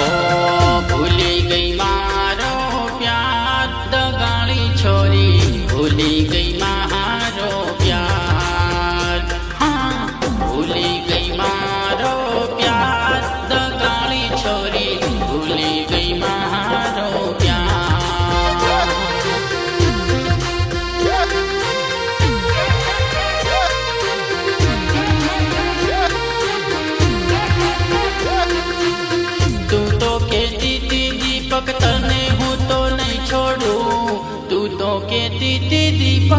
ओ भूली गई मारो प्यार दगाड़ी छोरी भूली गई मारो प्यार हाँ भूली गई मारो प्यार दगाड़ी छोरी भूली गई मारो प्यार तू तो कहती थी दीपक तने हूँ तो नहीं छोड़ू तू तो कहती थी दीपक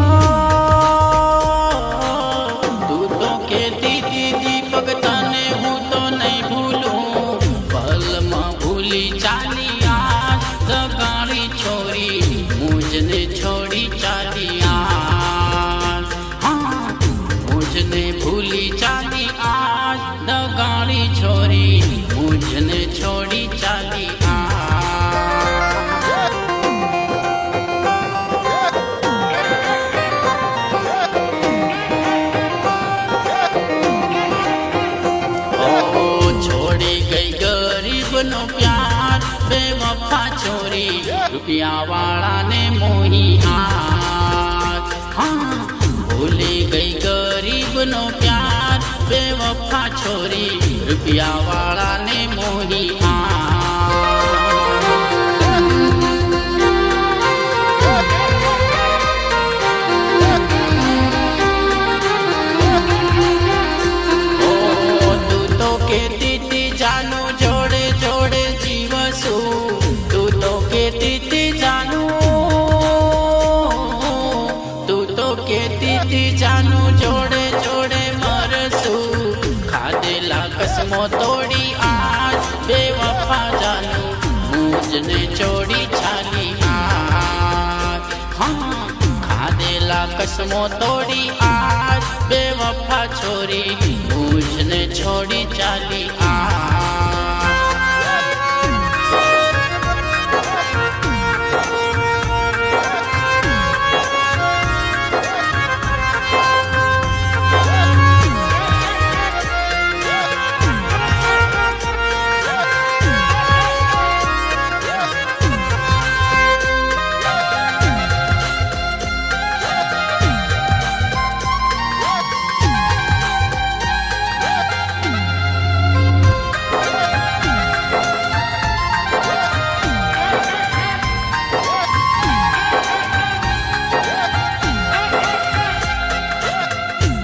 तू तो कहती थी दीपक तने हूँ तो नहीं भूलूं पल में भूली चाली आज दगाड़ी छोरी मुझने छोड़ी चाली आज हाँ मुझने भूली चाली आज दगाड़ी छोरी मुझने छोड़ी चाली छोड़ी गई गरीब नो प्यार बेवफा छोरी रुपया वाला ने मोही हाथ हाँ भूली गई गरीब नो प्यार बेवफा छोरी रुपया वाला ने मोही कहती थी जानू जोड़े जोड़े जीवसू तू तो कहती थी जानू तू तो कहती थी जानू जोड़े जोड़े मरसू खादेला कसमो तोड़ी आज बेवफा जानू मुझने छोड़ी चाली आज हाँ खादेला कसमो तोड़ी आज बेवफा छोरी मुझने छोड़ी चाली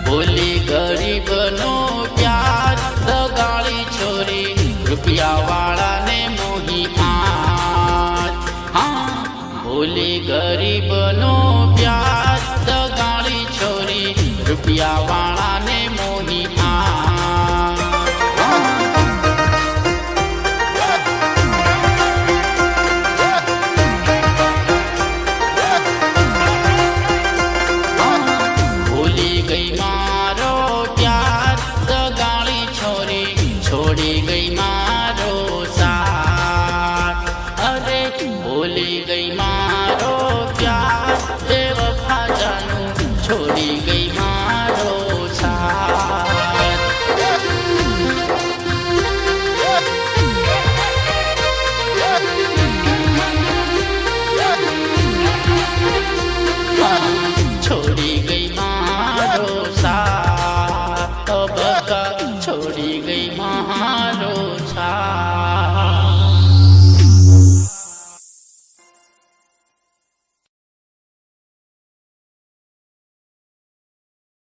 बोली गरीब नो प्यार दगाड़ी छोरी रुपया वाला ने मोही आज हाँ बोली गरीब नो प्यार दगाड़ी छोरी रुपया वाला ने मोही छोड़ी गई माँ